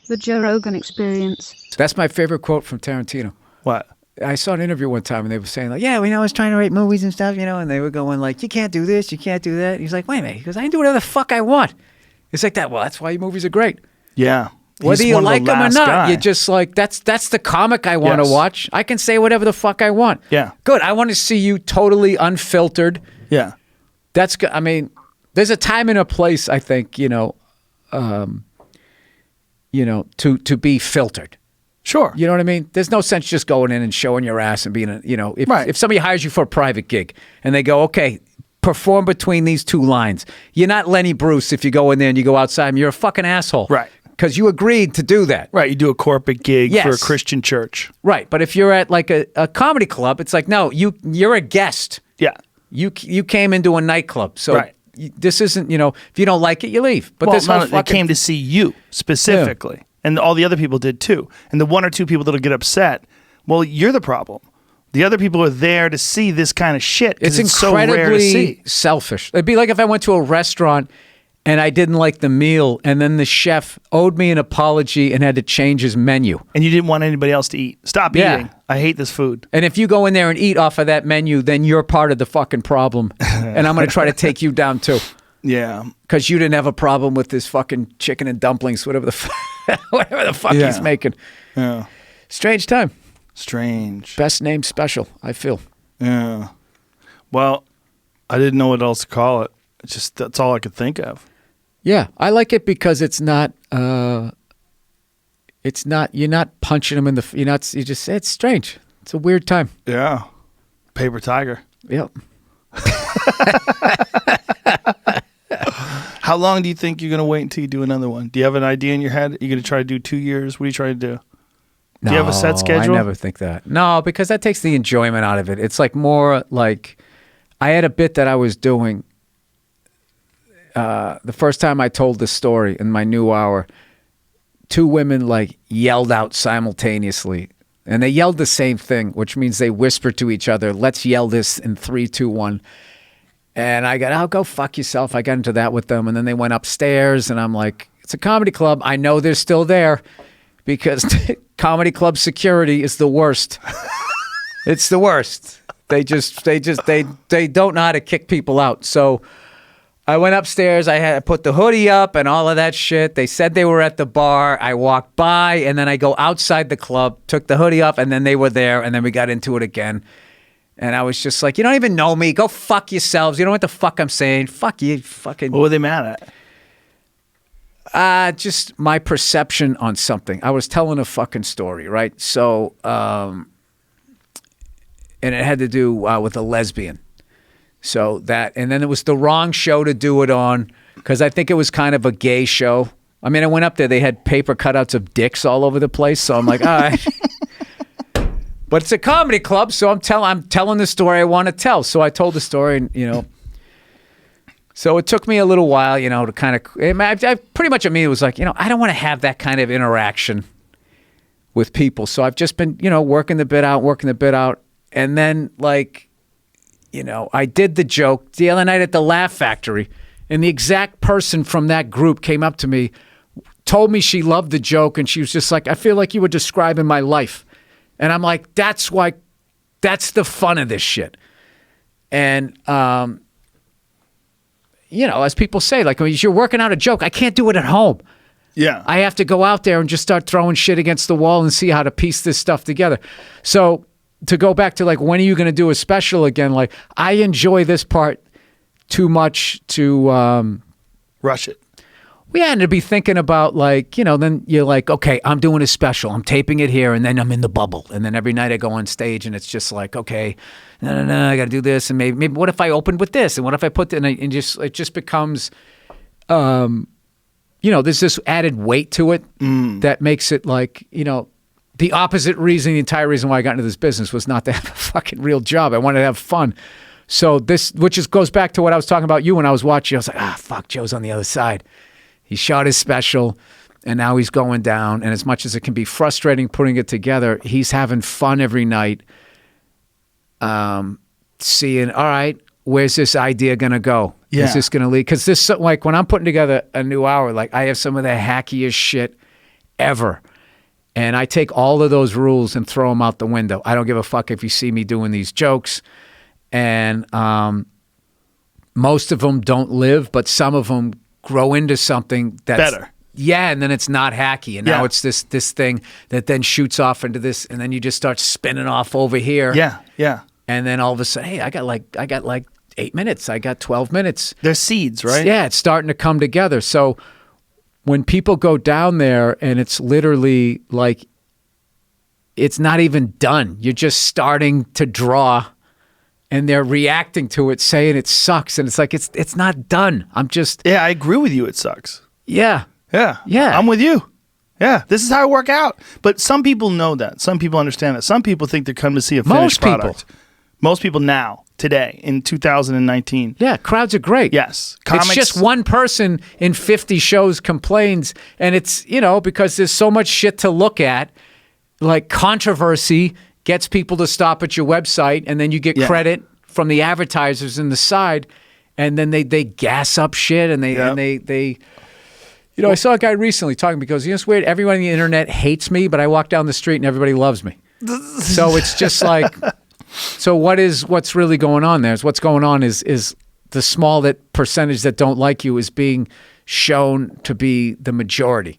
The Joe Rogan Experience. That's my favorite quote from Tarantino. What? I saw an interview one time and they were saying like, yeah, I was trying to write movies and stuff, and they were going like, you can't do this, you can't do that. And he's like, wait a minute. He goes, I can do whatever the fuck I want. It's like that. Well, that's why your movies are great. Yeah. Whether you like them or not, you're just like, that's the comic I want to watch. I can say whatever the fuck I want. Yeah. Good. I want to see you totally unfiltered. That's good. I mean, there's a time and a place, I think, to be filtered. Sure. You know what I mean? There's no sense just going in and showing your ass and being if somebody hires you for a private gig and they go, okay, perform between these two lines. You're not Lenny Bruce if you go in there and you go outside and you're a fucking asshole. Right. Because you agreed to do that. Right. You do a corporate gig for a Christian church. Right. But if you're at like a comedy club, it's like, no, you're a guest. Yeah. You came into a nightclub. So this isn't, if you don't like it, you leave. But they came to see you specifically. Yeah. And all the other people did too. And the one or two people that'll get upset, well, you're the problem. The other people are there to see this kind of shit. It's incredibly so rare to see. Selfish. It'd be like if I went to a restaurant and I didn't like the meal, and then the chef owed me an apology and had to change his menu. And you didn't want anybody else to eat. Stop eating. I hate this food. And if you go in there and eat off of that menu, then you're part of the fucking problem. And I'm going to try to take you down too. Yeah. Because you didn't have a problem with this fucking chicken and dumplings, whatever the fuck he's making. Yeah. Strange time. Strange. Best name special, I feel. Yeah. Well, I didn't know what else to call it. It's just, that's all I could think of. Yeah. I like it because it's not, you're not punching them in the, you just say it's strange. It's a weird time. Yeah. Paper tiger. Yep. How long do you think you're going to wait until you do another one? Do you have an idea in your head? Are you going to try to do 2 years? What are you trying to do? Do you have a set schedule? I never think that. No, because that takes the enjoyment out of it. It's like more like I had a bit that I was doing the first time I told the story in my new hour. Two women like yelled out simultaneously. And they yelled the same thing, which means they whispered to each other, let's yell this in 3, 2, 1. And I got, oh, go fuck yourself. I got into that with them. And then they went upstairs and I'm like, it's a comedy club. I know they're still there because comedy club security is the worst. It's the worst. They don't know how to kick people out. So I went upstairs. I put the hoodie up and all of that shit. They said they were at the bar. I walked by and then I go outside the club, took the hoodie off, and then they were there. And then we got into it again. And I was just like, you don't even know me. Go fuck yourselves. You don't know what the fuck I'm saying. Fuck you, fucking. What were they mad at? Just my perception on something. I was telling a fucking story, right? So, and it had to do with a lesbian. So that, and then it was the wrong show to do it on because I think it was kind of a gay show. I mean, I went up there, they had paper cutouts of dicks all over the place. So I'm like, all right. But it's a comedy club, so I'm telling the story I want to tell. So I told the story, and so it took me a little while, to kind of. I pretty much immediately was like, I don't want to have that kind of interaction with people. So I've just been, working the bit out, and then like, I did the joke the other night at the Laugh Factory, and the exact person from that group came up to me, told me she loved the joke, and she was just like, I feel like you were describing my life. And I'm like, that's the fun of this shit. And, as people say, like, when you're working out a joke, I can't do it at home. Yeah. I have to go out there and just start throwing shit against the wall and see how to piece this stuff together. So to go back to like, when are you going to do a special again? Like, I enjoy this part too much to rush it. We had to be thinking about like, then you're like, okay, I'm doing a special. I'm taping it here and then I'm in the bubble. And then every night I go on stage and it's just like, okay, no, I got to do this. And maybe what if I opened with this? And what if I put, it just becomes, there's this added weight to it that makes it like, the opposite reason, the entire reason why I got into this business was not to have a fucking real job. I wanted to have fun. So this, goes back to what I was talking about you when I was watching. I was like, fuck, Joe's on the other side. He shot his special, and now he's going down. And as much as it can be frustrating putting it together, he's having fun every night, seeing, all right, where's this idea going to go? Yeah. Is this going to lead? Because this, like, when I'm putting together a new hour, like, I have some of the hackiest shit ever. And I take all of those rules and throw them out the window. I don't give a fuck if you see me doing these jokes. And most of them don't live, but some of them grow into something that's better. Yeah, and then it's not hacky. And now it's this thing that then shoots off into this, and then you just start spinning off over here. Yeah, yeah. And then all of a sudden, hey, I got like 8 minutes. I got 12 minutes. They're seeds, right? Yeah, it's starting to come together. So when people go down there and it's literally like it's not even done. You're just starting to draw and they're reacting to it, saying it sucks. And it's like, it's not done. I'm just... Yeah, I agree with you. It sucks. Yeah. Yeah. Yeah. I'm with you. Yeah. This is how I work out. But some people know that. Some people understand that. Some people think they're coming to see a finished product. Most people now, today, in 2019. Yeah, crowds are great. Yes. It's just one person in 50 shows complains, and it's, because there's so much shit to look at, like controversy gets people to stop at your website, and then you get credit from the advertisers in the side, and then they gas up shit, and they I saw a guy recently talking because, it's weird, everyone on the internet hates me, but I walk down the street and everybody loves me. So it's just like... So what's really going on there? What's going on is the small percentage that don't like you is being shown to be the majority.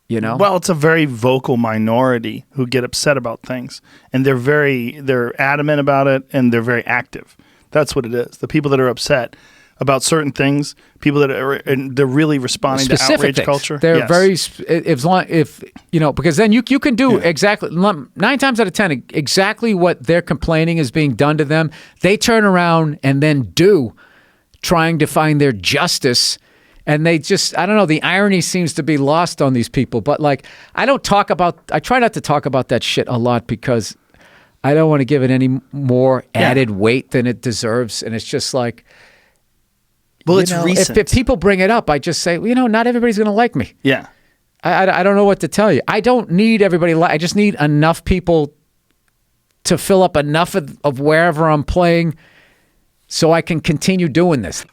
Well, it's a very vocal minority who get upset about things, and they're adamant about it, and they're very active. That's what it is. The people that are upset about certain things, people that are, and they're really responding to outrage things. Culture. They're because then you can do exactly 9 times out of 10 exactly what they're complaining is being done to them. They turn around and then do, trying to find their justice. And they just, I don't know, the irony seems to be lost on these people. But like, I try not to talk about that shit a lot because I don't want to give it any more added weight than it deserves. And it's just like, well, it's recent. If people bring it up, I just say, not everybody's going to like me. Yeah. I don't know what to tell you. I don't need everybody. I just need enough people to fill up enough of wherever I'm playing so I can continue doing this.